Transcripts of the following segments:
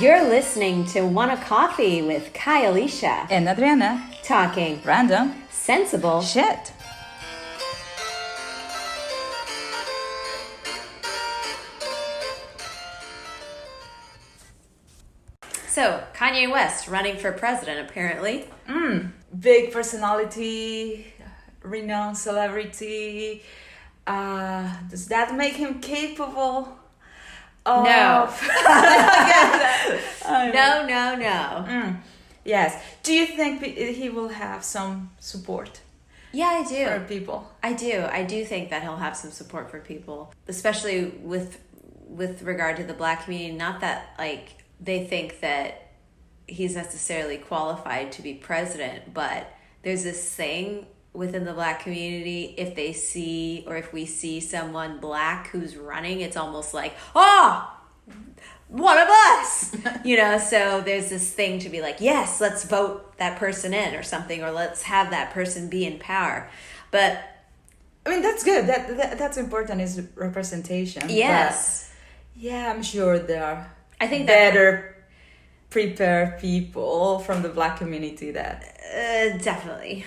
You're listening to Wanna Coffee with Kai Alicia. And Adriana. Talking Random. sensible Shit. So, Kanye West running for president, apparently. Big personality, renowned celebrity. Does that make him capable of... No. No. Yes. Do you think he will have some support Yeah, I for do. people? I do think that he'll have some support for people, especially with regard to the Black community. Not that, like, they think that he's necessarily qualified to be president, but there's this thing within the Black community, if we see someone Black who's running, it's almost like, oh, one of us, so there's this thing to be like, yes, let's vote that person in or something, or let's have that person be in power. But I mean, that's good. That's important, is representation. yes, But, yeah, I'm sure there are I think better prepared people from the Black community that definitely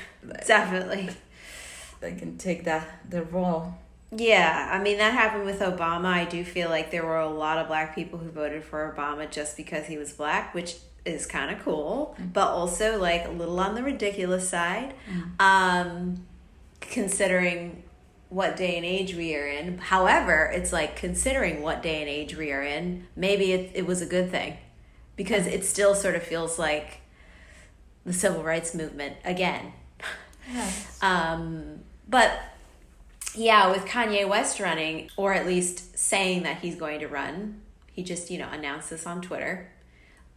they can take the role. Yeah, I mean, that happened with Obama. I do feel like there were a lot of Black people who voted for Obama just because he was Black, which is kind of cool, but also like a little on the ridiculous side, considering what day and age we are in. However, it's like, considering what day and age we are in, maybe it was a good thing, because it still sort of feels like the civil rights movement again. Yes. But yeah, with Kanye West running, or at least saying that he's going to run, he just, announced this on Twitter,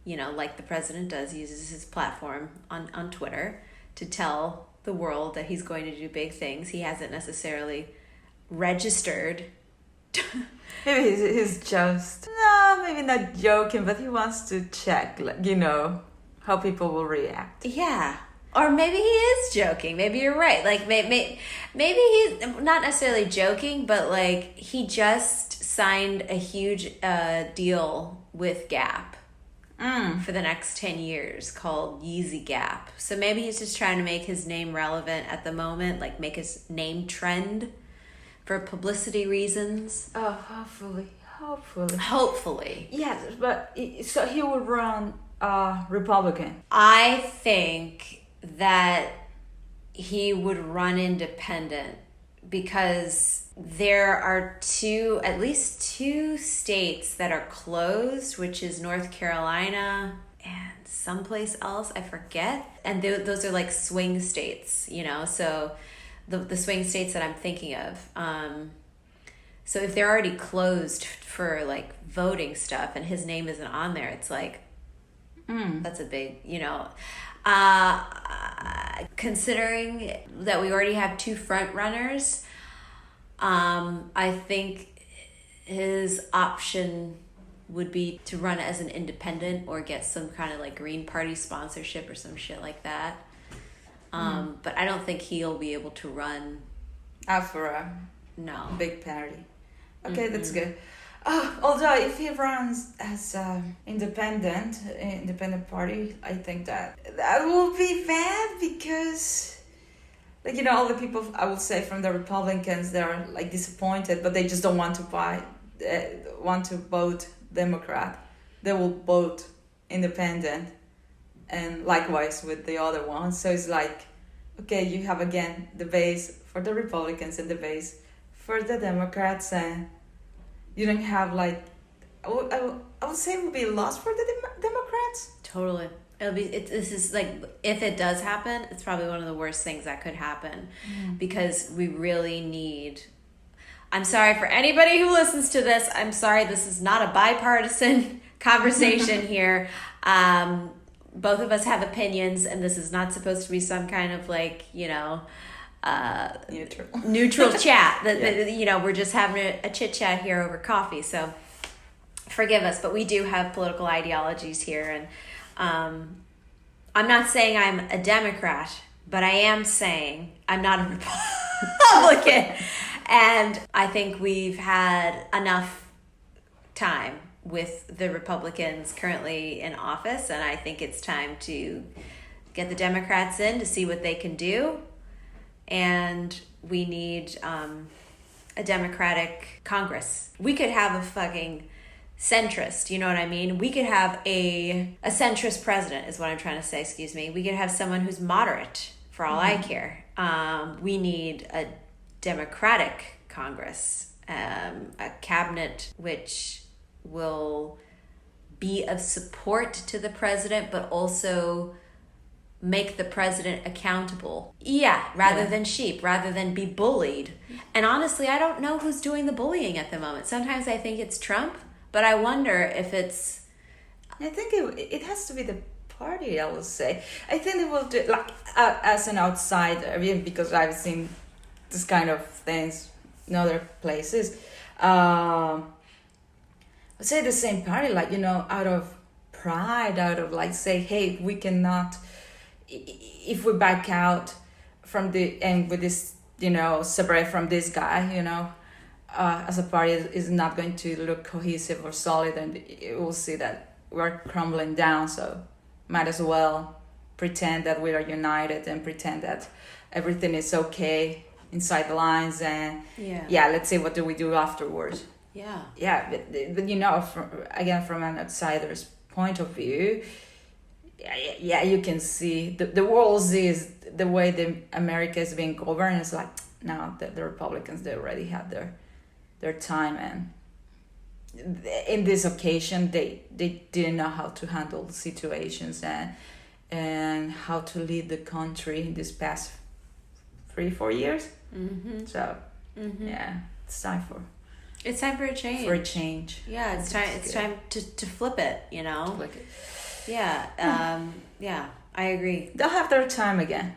like the president does, uses his platform on Twitter to tell the world that he's going to do big things. He hasn't necessarily registered. Maybe he's just, no, maybe not joking, but he wants to check, how people will react. Yeah. Or maybe he is joking. Maybe you're right. Like, maybe he's not necessarily joking, but like, he just signed a huge deal with Gap for the next 10 years called Yeezy Gap. So maybe he's just trying to make his name relevant at the moment, like make his name trend for publicity reasons. Oh, hopefully. Yes, but so he would run Republican. I think that he would run independent, because there are at least two states that are closed, which is North Carolina and someplace else, I forget. And those are like swing states, so the swing states that I'm thinking of. So if they're already closed for like voting stuff and his name isn't on there, it's like, that's a big, considering that we already have two front runners, I think his option would be to run as an independent or get some kind of like Green Party sponsorship or some shit like that. But I don't think he'll be able to run For a no big party. Okay, that's good. Although if he runs as independent party, I think that will be bad, because, like, all the people, I would say, from the Republicans, they're like disappointed, but they just don't want to vote Democrat. They will vote independent, and likewise with the other ones. So it's like, okay, you have again the base for the Republicans and the base for the Democrats, and you don't have like, I would say it would be a loss for the Democrats. Totally. This is like, if it does happen, it's probably one of the worst things that could happen, because we really need, I'm sorry for anybody who listens to this. I'm sorry, this is not a bipartisan conversation here. Both of us have opinions, and this is not supposed to be some kind of like, neutral chat. We're just having a chit chat here over coffee. So forgive us, but we do have political ideologies here, and I'm not saying I'm a Democrat, but I am saying I'm not a Republican. And I think we've had enough time with the Republicans currently in office, and I think it's time to get the Democrats in to see what they can do. And we need a Democratic Congress. We could have a fucking centrist, you know what I mean? We could have a centrist president is what I'm trying to say, excuse me. We could have someone who's moderate for all I care. We need a Democratic Congress, a cabinet which will be of support to the president, but also make the president accountable. Rather than sheep, rather than be bullied. And honestly, I don't know who's doing the bullying at the moment. Sometimes I think it's Trump, but I wonder if it's... I think it has to be the party, I will say. I think they will do it, like, as an outsider, because I've seen this kind of things in other places. I'd say the same party, like, you know, out of pride, out of like, say, hey, we cannot... If we back out from and with this, you know, separate from this guy, you know, as a party is not going to look cohesive or solid, and you will see that we're crumbling down. So might as well pretend that we are united and pretend that everything is okay inside the lines, and let's see what do we do afterwards. But you know, from an outsider's point of view, you can see the world sees the way the America is being governed. It's like, no, the Republicans, they already had their time, and in this occasion they didn't know how to handle the situations and how to lead the country in this past 3-4 years. So it's time for a change. It's time to flip it, you know. I agree. They'll have their time again.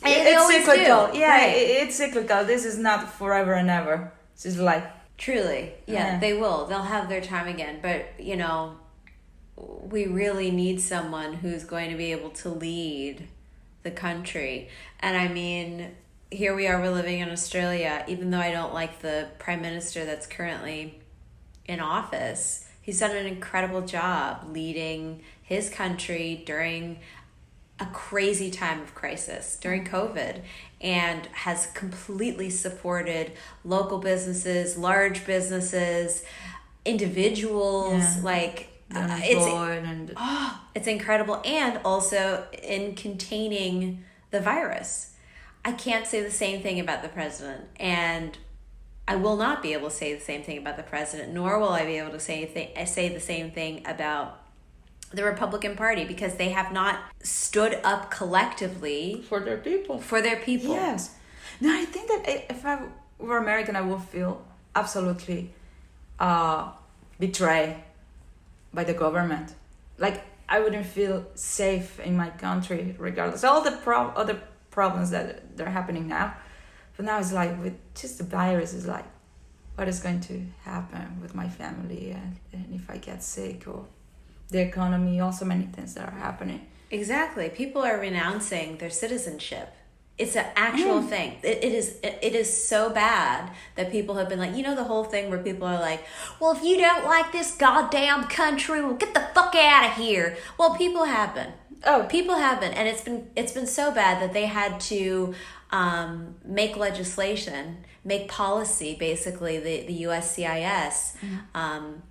It's cyclical. Do. It's cyclical. This is not forever and ever. This is like... Truly. They will. They'll have their time again. But, you know, we really need someone who's going to be able to lead the country. And I mean, here we are, we're living in Australia. Even though I don't like the Prime Minister that's currently in office, he's done an incredible job leading his country during a crazy time of crisis, during COVID, and has completely supported local businesses, large businesses, individuals, it's incredible. And also in containing the virus. I can't say the same thing about the president, and I will not be able to say the same thing about the president, nor will I be able to say the same thing about the Republican Party, because they have not stood up collectively for their people. Yes. No, I think that if I were American, I would feel absolutely betrayed by the government. Like, I wouldn't feel safe in my country, regardless. All the other problems that they're happening now. But now it's like, with just the virus, it's like, what is going to happen with my family, and if I get sick, or the economy, also many things that are happening. Exactly. People are renouncing their citizenship. It's an actual thing. It is so bad that people have been like, you know, the whole thing where people are like, well, if you don't like this goddamn country, well, get the fuck out of here. Well, people have been. People have been, and it's been so bad that they had to make legislation, make policy, basically the USCIS, and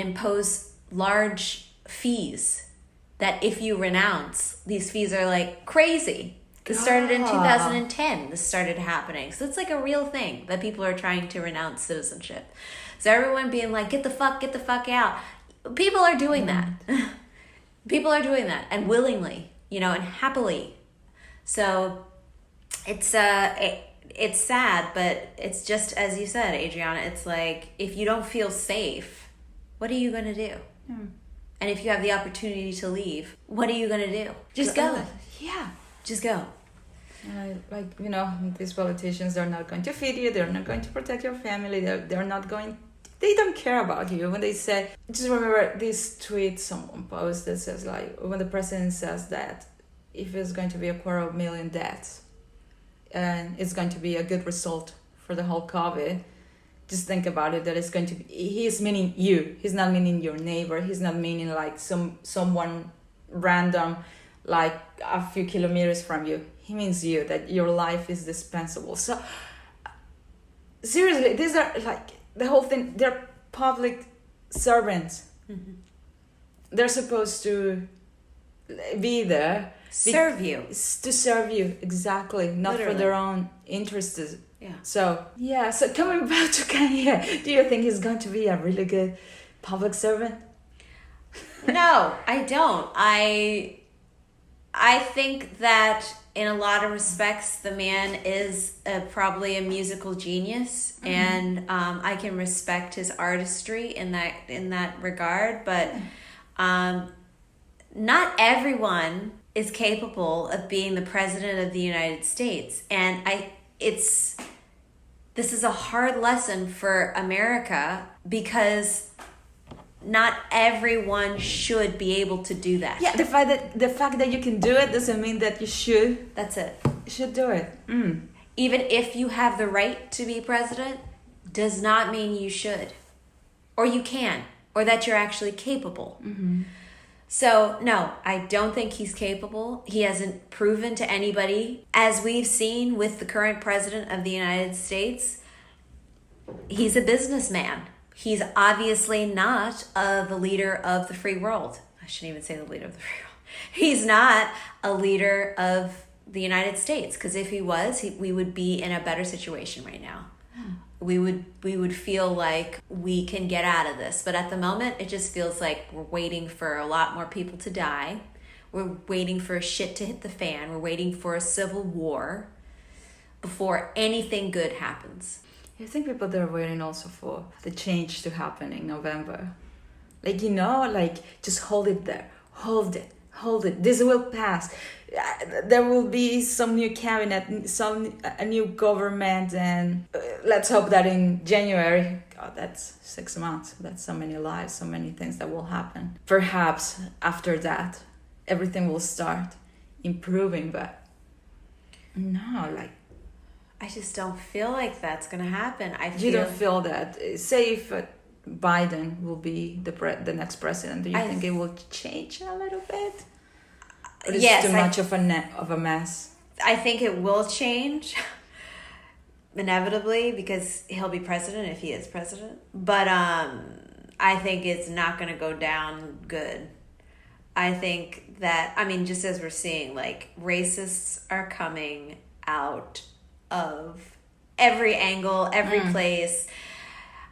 impose large fees that if you renounce, these fees are like crazy. This started in 2010. This started happening. So it's like a real thing that people are trying to renounce citizenship. So everyone being like, get the fuck out. People are doing that. People are doing that, and willingly, you know, and happily. So it's sad, but it's just as you said, Adriana, it's like, if you don't feel safe, what are you going to do? And if you have the opportunity to leave, what are you going to do? Just go. Just go. Like, you know, these politicians, they're not going to feed you. They're not going to protect your family. They're not going... They don't care about you. When they say... Just remember this tweet someone posted that says, like, when the president says that if it's going to be 250,000 deaths and it's going to be a good result for the whole COVID, just think about it, that it's going to be, he's meaning you. He's not meaning your neighbor. He's not meaning like someone random, like a few kilometers from you. He means you, that your life is dispensable. So seriously, these are like the whole thing. They're public servants. Mm-hmm. They're supposed to be there. Serve you. To serve you, exactly. Not Literally. for their own interests. Yeah. So coming back to Kanye, do you think he's going to be a really good public servant? No, I don't. I think that in a lot of respects, the man is probably a musical genius, mm-hmm. and I can respect his artistry in that regard. But not everyone is capable of being the president of the United States, and this is a hard lesson for America, because not everyone should be able to do that. Yeah, the fact that you can do it doesn't mean that you should. That's it. You should do it. Mm. Even if you have the right to be president, does not mean you should, or you can, or that you're actually capable. Mm-hmm. So, no, I don't think he's capable. He hasn't proven to anybody. As we've seen with the current president of the United States, he's a businessman. He's obviously not the leader of the free world. I shouldn't even say the leader of the free world. He's not a leader of the United States, because if he was, we would be in a better situation right now. We would feel like we can get out of this. But at the moment, it just feels like we're waiting for a lot more people to die. We're waiting for shit to hit the fan. We're waiting for a civil war before anything good happens. I think people, they're waiting also for the change to happen in November. Like, just hold it there. Hold it. This will pass. There will be some new cabinet, a new government, and let's hope that in January, God, that's 6 months. That's so many lives, so many things that will happen. Perhaps after that, everything will start improving, but no, I just don't feel like that's going to happen. You don't feel that? Say if Biden will be the next president, do you think it will change a little bit? Or is it too much of a mess? I think it will change, inevitably, because he'll be president if he is president. But I think it's not going to go down good. I think that, just as we're seeing, racists are coming out of every angle, every place.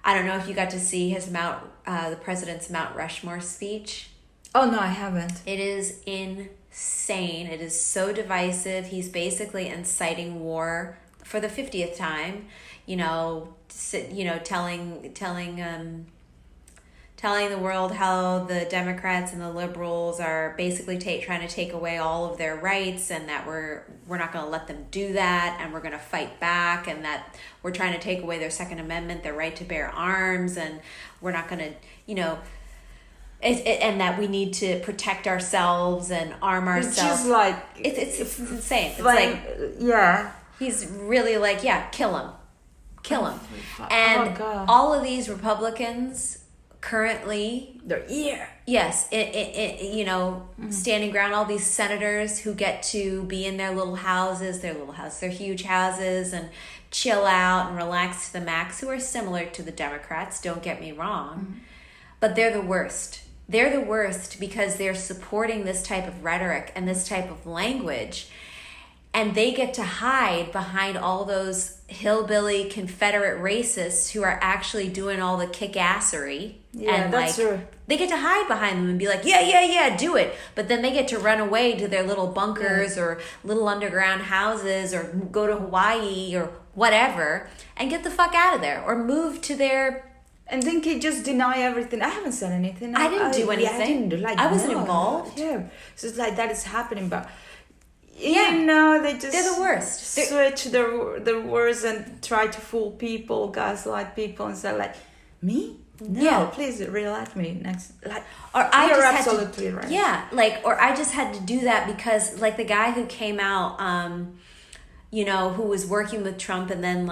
I don't know if you got to see his the president's Mount Rushmore speech. Oh, no, I haven't. It is insane. It is so divisive. He's basically inciting war for the 50th time. Telling the world how the Democrats and the liberals are basically trying to take away all of their rights, and that we're not going to let them do that, and we're going to fight back, and that we're trying to take away their Second Amendment, their right to bear arms, and we're not going to, and that we need to protect ourselves and arm ourselves. It's just it's insane. Yeah. He's really kill him. And all of these Republicans currently, they're here. Yes, standing ground. All these senators who get to be in their houses, their huge houses, and chill out and relax to the max. Who are similar to the Democrats? Don't get me wrong, but they're the worst. They're the worst because they're supporting this type of rhetoric and this type of language. And they get to hide behind all those hillbilly Confederate racists who are actually doing all the kick-assery. Yeah, and that's true. They get to hide behind them and be like, yeah, do it. But then they get to run away to their little bunkers or little underground houses, or go to Hawaii or whatever and get the fuck out of there, or move to their... And then he just deny everything. I haven't said anything. I didn't do anything. I wasn't involved. Yeah. So it's like that is happening, but... Yeah. They just... They're the worst. Switch their words and try to fool people, gaslight people, and say me? No, please re-elect me next. You're absolutely right. Yeah, or I just had to do that because, the guy who came out, who was working with Trump and then,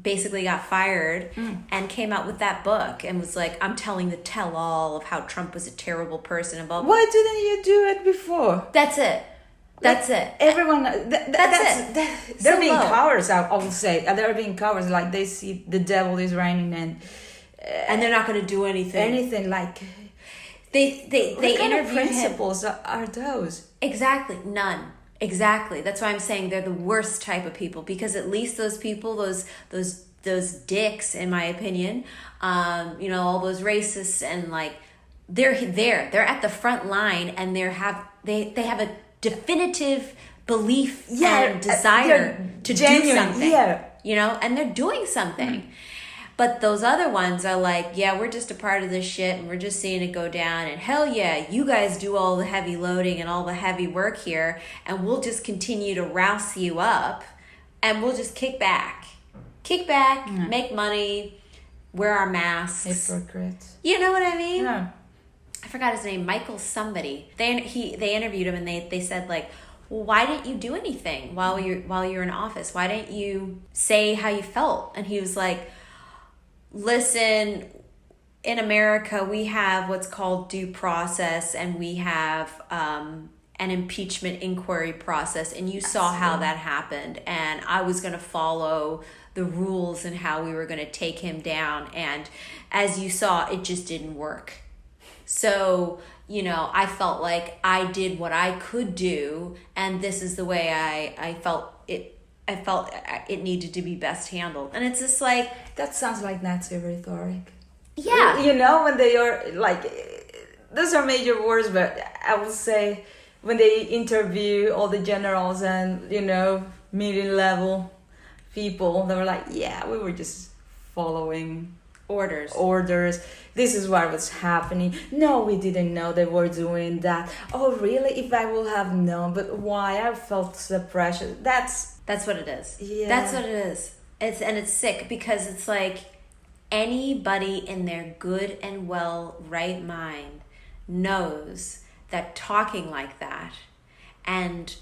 basically got fired and came out with that book and was like, I'm telling the tell-all of how Trump was a terrible person and blah, blah. Why didn't you do it before? That's it. That's it. Everyone, That's it. They're So being low. cowards, I will say. They're being cowards, like they see the devil is reigning And they're not going to do anything. anything like... They What kind of interviewed him. principles are those? Exactly. None. Exactly. That's why I'm saying they're the worst type of people, because at least those people, those dicks, in my opinion, all those racists and like, they're at the front line and they have a definitive belief and desire to genuine, do something. yeah. And they're doing something. But those other ones are like, yeah, we're just a part of this shit and we're just seeing it go down. And hell yeah, you guys do all the heavy loading and all the heavy work here. And we'll just continue to rouse you up and we'll just kick back. Make money, wear our masks. Hypocrites. You know what I mean? Yeah. I forgot his name, Michael somebody. They interviewed him and they said like, well, why didn't you do anything while you're in office? Why didn't you say how you felt? And he was like, listen, in America, we have what's called due process and we have an impeachment inquiry process. And you saw how that happened. And I was going to follow the rules and how we were going to take him down. And as you saw, it just didn't work. So, I felt like I did what I could do. And this is the way I felt it. I felt it needed to be best handled. And it's just like... That sounds like Nazi rhetoric. Yeah. When they are like... Those are major words, but I will say when they interview all the generals and, meeting level people, they were like, yeah, we were just following orders. This is what was happening. No, we didn't know they were doing that. Oh, really? If I would have known, but why? I felt the pressure. That's what it is. Yeah. That's what it is. It's sick because it's like anybody in their good and well right mind knows that talking like that and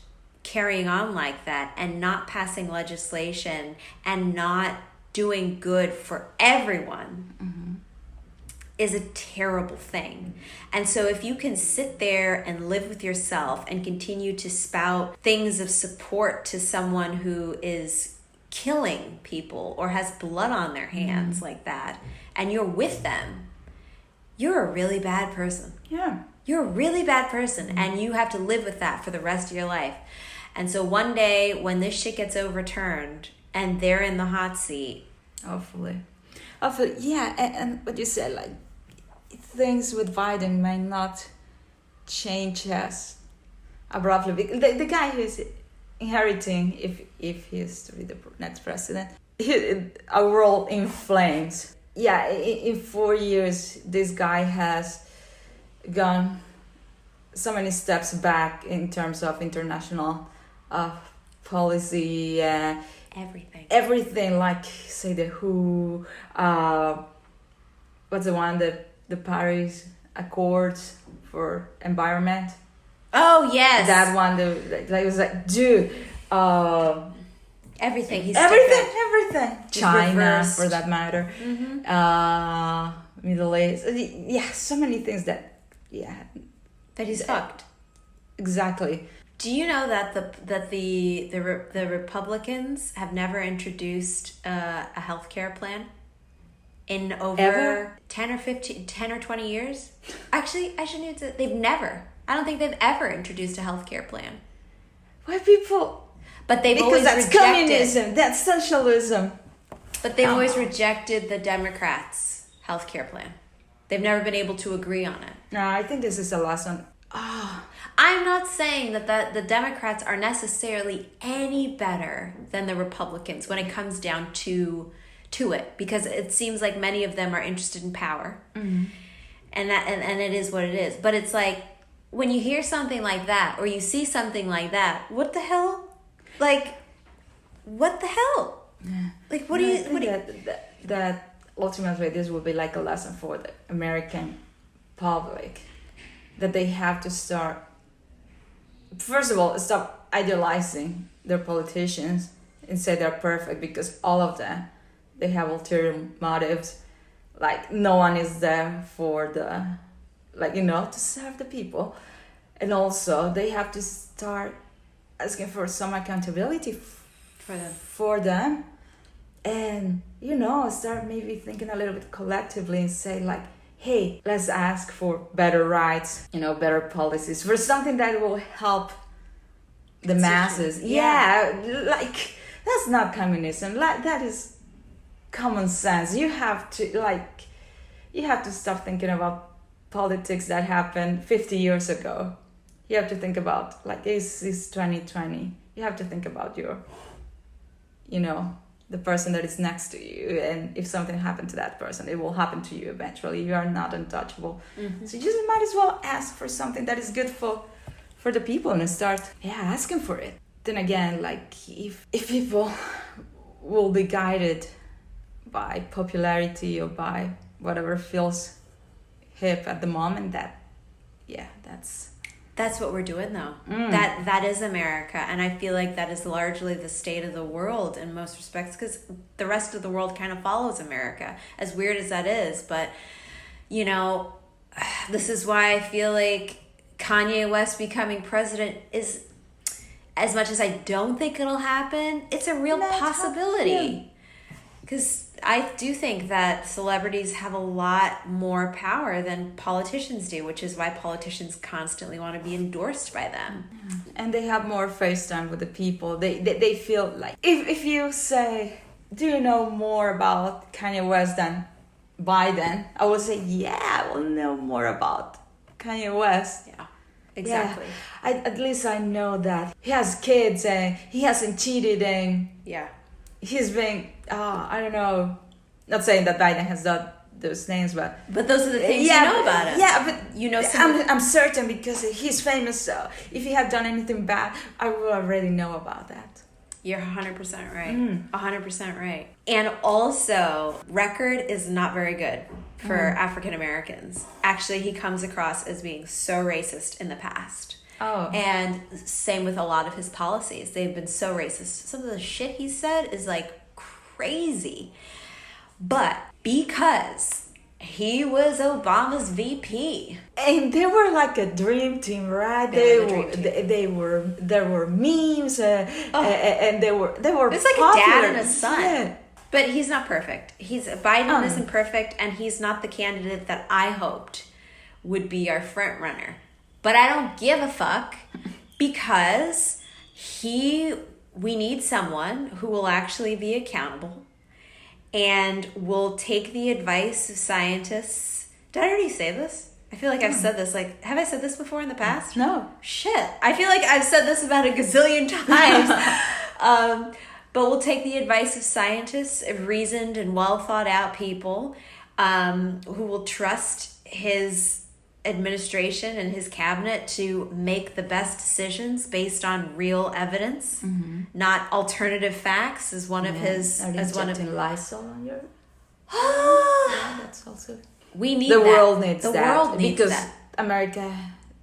carrying on like that and not passing legislation and not doing good for everyone is a terrible thing. And so if you can sit there and live with yourself and continue to spout things of support to someone who is killing people or has blood on their hands like that, and you're with them, you're a really bad person. Yeah. You're a really bad person, and you have to live with that for the rest of your life. And so one day when this shit gets overturned and they're in the hot seat, Hopefully, yeah. And what you said, like, things with Biden might not change as abruptly. The guy who's inheriting, if he is to be the next president, a world in flames. Yeah, in 4 years, this guy has gone so many steps back in terms of international policy. Everything, like, say, the WHO, what's the one, the Paris Accords for environment. oh yes, That one, that was like, dude, everything. everything. China, reversed. for that matter. Middle East. Yeah, so many things that, That he's fucked. Exactly. Do you know that the Republicans have never introduced a healthcare plan in over Ever? 10 or 20 years? Actually, I shouldn't even say they've never. I don't think they've ever introduced a healthcare plan. Why people? But they've Because always that's rejected. communism. That's socialism. But they've always rejected the Democrats' healthcare plan. They've never been able to agree on it. No, I think this is a lesson. I'm not saying that the Democrats are necessarily any better than the Republicans when it comes down to it, because it seems like many of them are interested in power, and it is what it is. But it's like when you hear something like that or you see something like that, what the hell? Like, what the hell? Yeah. Like, that ultimately this will be like a lesson for the American public, that they have to start, first of all, stop idealizing their politicians and say they're perfect, because all of them, they have ulterior motives. Like, no one is there for to serve the people. And also, they have to start asking for some accountability for them. And, start maybe thinking a little bit collectively and say, like, hey, let's ask for better rights, better policies, for something that will help the masses. Yeah, like, that's not communism. Like, that is common sense. You have to stop thinking about politics that happened 50 years ago. You have to think about, like, it's 2020. You have to think about your, the person that is next to you. And if something happened to that person, it will happen to you eventually. You are not untouchable. Mm-hmm. So you just might as well ask for something that is good for the people and start asking for it. Then again, like, if people will be guided by popularity or by whatever feels hip at the moment, that's what we're doing, though. That is America, and I feel like that is largely the state of the world in most respects, because the rest of the world kind of follows America, as weird as that is. But this is why I feel like Kanye West becoming president is, as much as I don't think it'll happen, it's a real possibility. Because I do think that celebrities have a lot more power than politicians do, which is why politicians constantly want to be endorsed by them. And they have more face time with the people. They feel like, if you say, do you know more about Kanye West than Biden? I would say, I will know more about Kanye West. Yeah, exactly. Yeah. At least I know that he has kids and he hasn't cheated and he's been, I don't know, not saying that Biden has done those names, but those are the things you know about him. Yeah, but I'm certain because he's famous. So if he had done anything bad, I would already know about that. You're 100% right. 100% right. And also, record is not very good for African Americans. Actually, he comes across as being so racist in the past. Oh. And same with a lot of his policies. They've been so racist. Some of the shit he said is like crazy. But because he was Obama's VP. And they were like a dream team, right? There were memes and they were It's like popular. a dad and a son. Yeah. But he's not perfect. Biden isn't perfect, and he's not the candidate that I hoped would be our front runner. But I don't give a fuck, because we need someone who will actually be accountable and will take the advice of scientists. Did I already say this? I feel like I've said this. Like, have I said this before in the past? No. Shit. I feel like I've said this about a gazillion times. But we'll take the advice of scientists, of reasoned and well thought out people who will trust his administration and his cabinet to make the best decisions based on real evidence, not alternative facts. As one of his, as one of Lysol on your. That's also. We need the that. World needs the that world needs because that. America,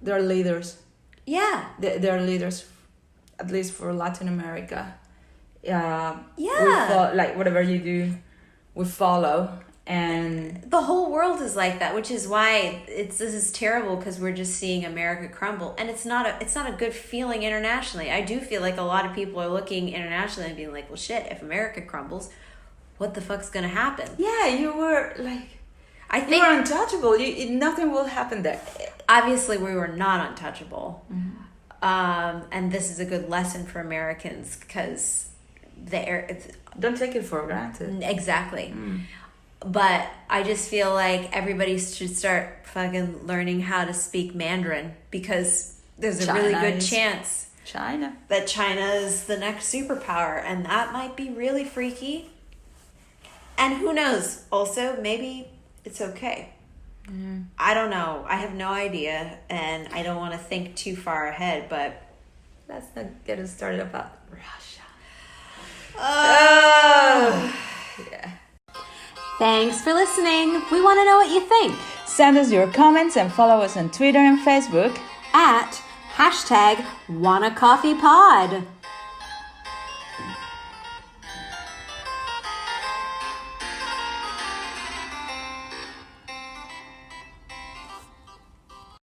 they're leaders. Yeah, they're leaders, at least for Latin America. Yeah. We like whatever you do, we follow. And the whole world is like that, which is why this is terrible, because we're just seeing America crumble, and it's not a good feeling internationally. I do feel like a lot of people are looking internationally and being like, well, shit, if America crumbles, what the fuck's gonna happen? Yeah, you were like, I think you were untouchable. Nothing will happen there. Obviously, we were not untouchable, and this is a good lesson for Americans, because don't take it for granted. Exactly. But I just feel like everybody should start fucking learning how to speak Mandarin, because there's a really good chance that China is the next superpower, and that might be really freaky. And who knows? Also, maybe it's okay. I don't know. I have no idea, and I don't want to think too far ahead, but let's not get us started about Russia. Yeah. Thanks for listening. We want to know what you think. Send us your comments and follow us on Twitter and Facebook at #WannaCoffeePod.